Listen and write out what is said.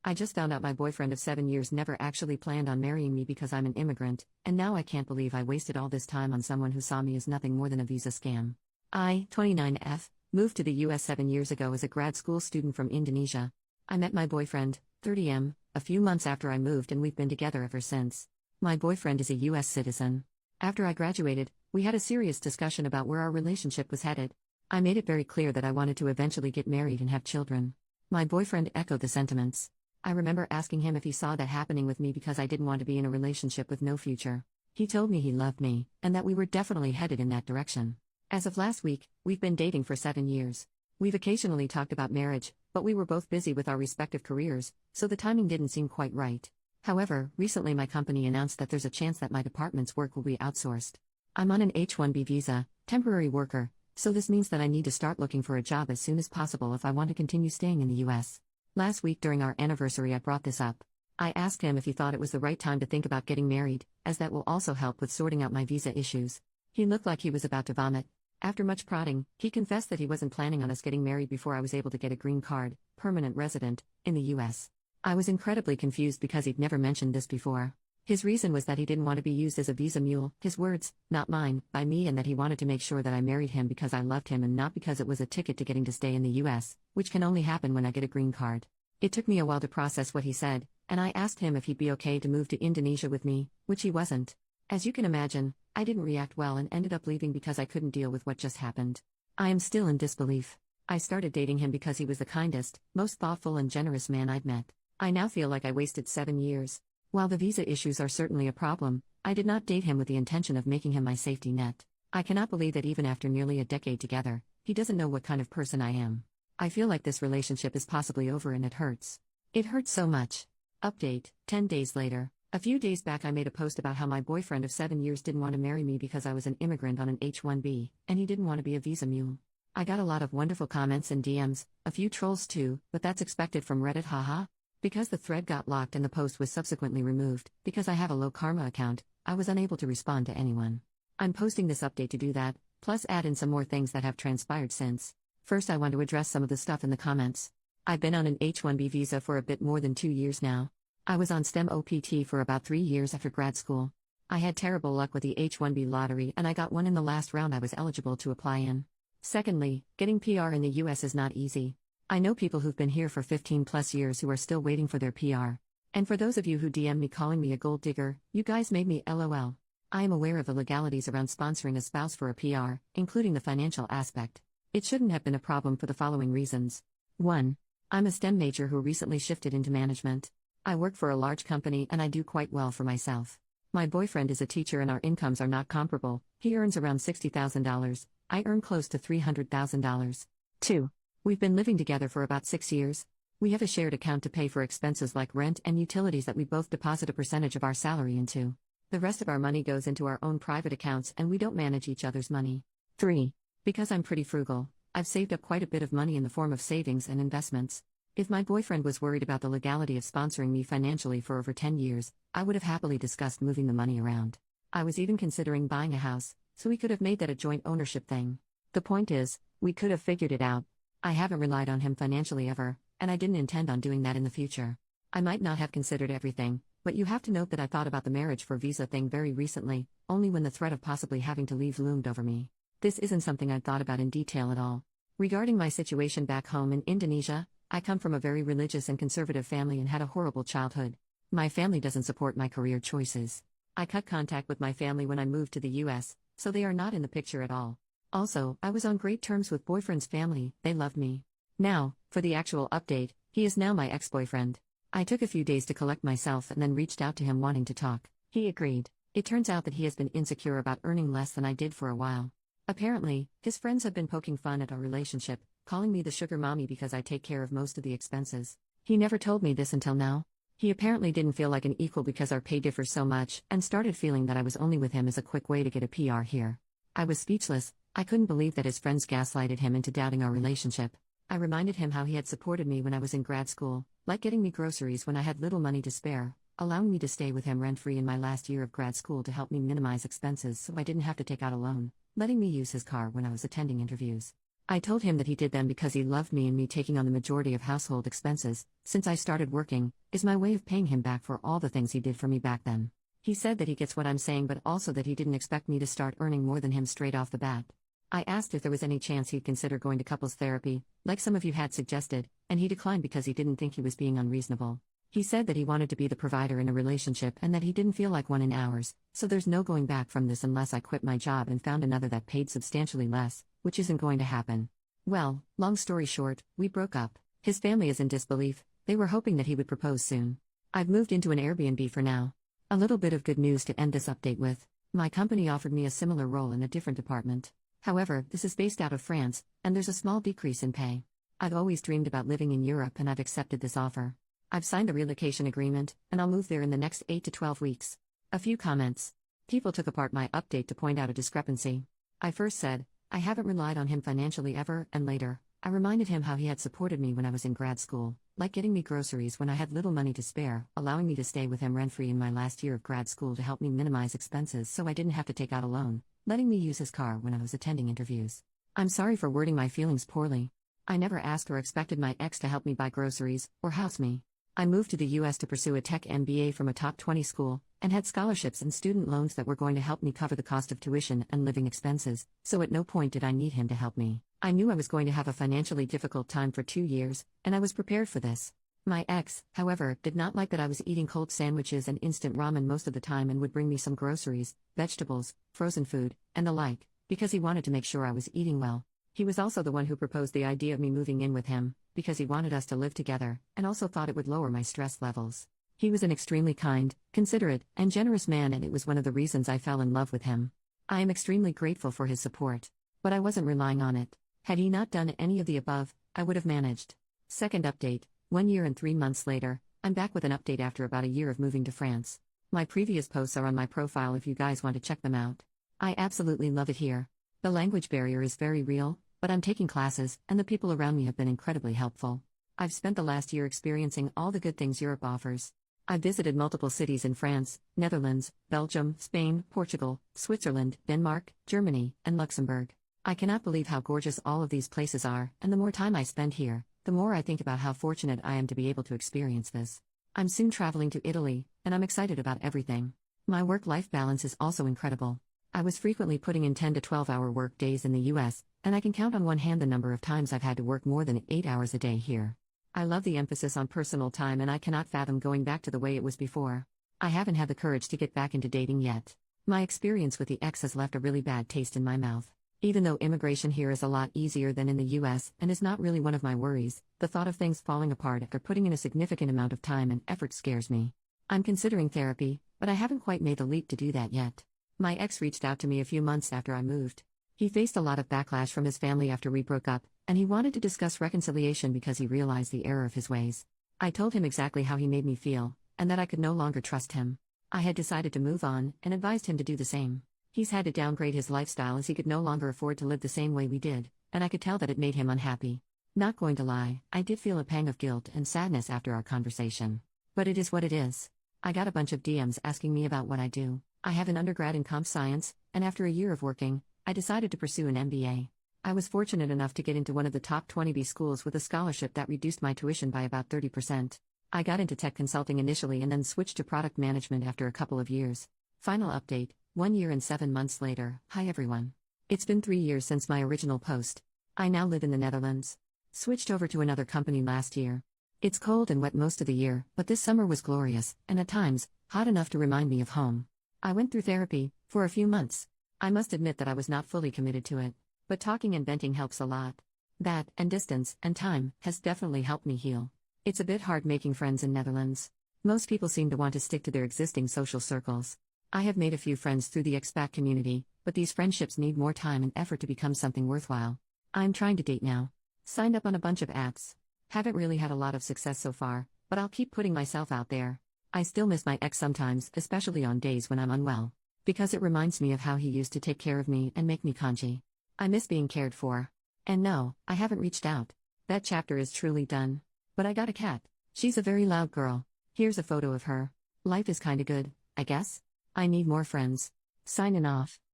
I just found out my boyfriend of 7 years never actually planned on marrying me because I'm an immigrant, and now I can't believe I wasted all this time on someone who saw me as nothing more than a visa scam. I, 29F, moved to the US 7 years ago as a grad school student from Indonesia. I met my boyfriend, 30M, a few months after I moved, and we've been together ever since. My boyfriend is a US citizen. After I graduated, we had a serious discussion about where our relationship was headed. I made it very clear that I wanted to eventually get married and have children. My boyfriend echoed the sentiments. I remember asking him if he saw that happening with me because I didn't want to be in a relationship with no future. He told me he loved me, and that we were definitely headed in that direction. As of last week, we've been dating for 7 years. We've occasionally talked about marriage, but we were both busy with our respective careers, so the timing didn't seem quite right. However, recently my company announced that there's a chance that my department's work will be outsourced. I'm on an H-1B visa, temporary worker, so this means that I need to start looking for a job as soon as possible if I want to continue staying in the US. Last week during our anniversary I brought this up. I asked him if he thought it was the right time to think about getting married, as that will also help with sorting out my visa issues. He looked like he was about to vomit. After much prodding, he confessed that he wasn't planning on us getting married before I was able to get a green card, permanent resident, in the US. I was incredibly confused because he'd never mentioned this before. His reason was that he didn't want to be used as a visa mule, his words, not mine, by me, and that he wanted to make sure that I married him because I loved him and not because it was a ticket to getting to stay in the US, which can only happen when I get a green card. It took me a while to process what he said, and I asked him if he'd be okay to move to Indonesia with me, which he wasn't. As you can imagine, I didn't react well and ended up leaving because I couldn't deal with what just happened. I am still in disbelief. I started dating him because he was the kindest, most thoughtful and generous man I'd met. I now feel like I wasted 7 years. While the visa issues are certainly a problem, I did not date him with the intention of making him my safety net. I cannot believe that even after nearly a decade together, he doesn't know what kind of person I am. I feel like this relationship is possibly over and it hurts. It hurts so much. Update, 10 days later. A few days back I made a post about how my boyfriend of 7 years didn't want to marry me because I was an immigrant on an H-1B, and he didn't want to be a visa mule. I got a lot of wonderful comments and DMs, a few trolls too, but that's expected from Reddit, haha. Because the thread got locked and the post was subsequently removed, because I have a low karma account, I was unable to respond to anyone. I'm posting this update to do that, plus add in some more things that have transpired since. First, I want to address some of the stuff in the comments. I've been on an H-1B visa for a bit more than 2 years now. I was on STEM OPT for about 3 years after grad school. I had terrible luck with the H-1B lottery and I got one in the last round I was eligible to apply in. Secondly, getting PR in the US is not easy. I know people who've been here for 15 plus years who are still waiting for their PR. And for those of you who DM me calling me a gold digger, you guys made me LOL. I am aware of the legalities around sponsoring a spouse for a PR, including the financial aspect. It shouldn't have been a problem for the following reasons. 1. I'm a STEM major who recently shifted into management. I work for a large company and I do quite well for myself. My boyfriend is a teacher and our incomes are not comparable. He earns around $60,000. I earn close to $300,000. 2. We've been living together for about 6 years. We have a shared account to pay for expenses like rent and utilities that we both deposit a percentage of our salary into. The rest of our money goes into our own private accounts and we don't manage each other's money. 3. Because I'm pretty frugal, I've saved up quite a bit of money in the form of savings and investments. If my boyfriend was worried about the legality of sponsoring me financially for over 10 years, I would have happily discussed moving the money around. I was even considering buying a house, so we could have made that a joint ownership thing. The point is, we could have figured it out. I haven't relied on him financially ever, and I didn't intend on doing that in the future. I might not have considered everything, but you have to note that I thought about the marriage for visa thing very recently, only when the threat of possibly having to leave loomed over me. This isn't something I'd thought about in detail at all. Regarding my situation back home in Indonesia, I come from a very religious and conservative family and had a horrible childhood. My family doesn't support my career choices. I cut contact with my family when I moved to the US, so they are not in the picture at all. Also, I was on great terms with boyfriend's family, they loved me. Now, for the actual update, he is now my ex-boyfriend. I took a few days to collect myself and then reached out to him wanting to talk. He agreed. It turns out that he has been insecure about earning less than I did for a while. Apparently, his friends have been poking fun at our relationship, calling me the sugar mommy because I take care of most of the expenses. He never told me this until now. He apparently didn't feel like an equal because our pay differs so much and started feeling that I was only with him as a quick way to get a PR here. I was speechless. I couldn't believe that his friends gaslighted him into doubting our relationship. I reminded him how he had supported me when I was in grad school, like getting me groceries when I had little money to spare, allowing me to stay with him rent-free in my last year of grad school to help me minimize expenses so I didn't have to take out a loan, letting me use his car when I was attending interviews. I told him that he did them because he loved me, and me taking on the majority of household expenses, since I started working, is my way of paying him back for all the things he did for me back then. He said that he gets what I'm saying, but also that he didn't expect me to start earning more than him straight off the bat. I asked if there was any chance he'd consider going to couples therapy, like some of you had suggested, and he declined because he didn't think he was being unreasonable. He said that he wanted to be the provider in a relationship and that he didn't feel like one in ours, so there's no going back from this unless I quit my job and found another that paid substantially less, which isn't going to happen. Well, long story short, we broke up. His family is in disbelief, they were hoping that he would propose soon. I've moved into an Airbnb for now. A little bit of good news to end this update with. My company offered me a similar role in a different department. However, this is based out of France, and there's a small decrease in pay. I've always dreamed about living in Europe and I've accepted this offer. I've signed the relocation agreement, and I'll move there in the next 8 to 12 weeks. A few comments. People took apart my update to point out a discrepancy. I first said, I haven't relied on him financially ever, and later, I reminded him how he had supported me when I was in grad school, like getting me groceries when I had little money to spare, allowing me to stay with him rent-free in my last year of grad school to help me minimize expenses so I didn't have to take out a loan, letting me use his car when I was attending interviews. I'm sorry for wording my feelings poorly. I never asked or expected my ex to help me buy groceries, or house me. I moved to the US to pursue a tech MBA from a top 20 school, and had scholarships and student loans that were going to help me cover the cost of tuition and living expenses, so at no point did I need him to help me. I knew I was going to have a financially difficult time for 2 years, and I was prepared for this. My ex, however, did not like that I was eating cold sandwiches and instant ramen most of the time and would bring me some groceries, vegetables, frozen food, and the like, because he wanted to make sure I was eating well. He was also the one who proposed the idea of me moving in with him, because he wanted us to live together, and also thought it would lower my stress levels. He was an extremely kind, considerate, and generous man, and it was one of the reasons I fell in love with him. I am extremely grateful for his support. But I wasn't relying on it. Had he not done any of the above, I would have managed. Second update, 1 year and 3 months later, I'm back with an update after about a year of moving to France. My previous posts are on my profile if you guys want to check them out. I absolutely love it here. The language barrier is very real, but I'm taking classes, and the people around me have been incredibly helpful. I've spent the last year experiencing all the good things Europe offers. I've visited multiple cities in France, Netherlands, Belgium, Spain, Portugal, Switzerland, Denmark, Germany, and Luxembourg. I cannot believe how gorgeous all of these places are, and the more time I spend here, the more I think about how fortunate I am to be able to experience this. I'm soon traveling to Italy, and I'm excited about everything. My work-life balance is also incredible. I was frequently putting in 10 to 12-hour work days in the US, and I can count on one hand the number of times I've had to work more than 8 hours a day here. I love the emphasis on personal time, and I cannot fathom going back to the way it was before. I haven't had the courage to get back into dating yet. My experience with the ex has left a really bad taste in my mouth. Even though immigration here is a lot easier than in the US and is not really one of my worries, the thought of things falling apart after putting in a significant amount of time and effort scares me. I'm considering therapy, but I haven't quite made the leap to do that yet. My ex reached out to me a few months after I moved. He faced a lot of backlash from his family after we broke up, and he wanted to discuss reconciliation because he realized the error of his ways. I told him exactly how he made me feel, and that I could no longer trust him. I had decided to move on, and advised him to do the same. He's had to downgrade his lifestyle as he could no longer afford to live the same way we did, and I could tell that it made him unhappy. Not going to lie, I did feel a pang of guilt and sadness after our conversation. But it is what it is. I got a bunch of DMs asking me about what I do. I have an undergrad in comp science, and after a year of working, I decided to pursue an MBA. I was fortunate enough to get into one of the top 20B schools with a scholarship that reduced my tuition by about 30%. I got into tech consulting initially and then switched to product management after a couple of years. Final update, 1 year and 7 months later. Hi everyone. It's been 3 years since my original post. I now live in the Netherlands. Switched over to another company last year. It's cold and wet most of the year, but this summer was glorious, and at times, hot enough to remind me of home. I went through therapy, for a few months. I must admit that I was not fully committed to it. But talking and venting helps a lot. That, and distance, and time, has definitely helped me heal. It's a bit hard making friends in Netherlands. Most people seem to want to stick to their existing social circles. I have made a few friends through the expat community, but these friendships need more time and effort to become something worthwhile. I'm trying to date now. Signed up on a bunch of apps. Haven't really had a lot of success so far, but I'll keep putting myself out there. I still miss my ex sometimes, especially on days when I'm unwell, because it reminds me of how he used to take care of me and make me congee. I miss being cared for. And no, I haven't reached out. That chapter is truly done. But I got a cat. She's a very loud girl. Here's a photo of her. Life is kinda good, I guess. I need more friends. Signing off.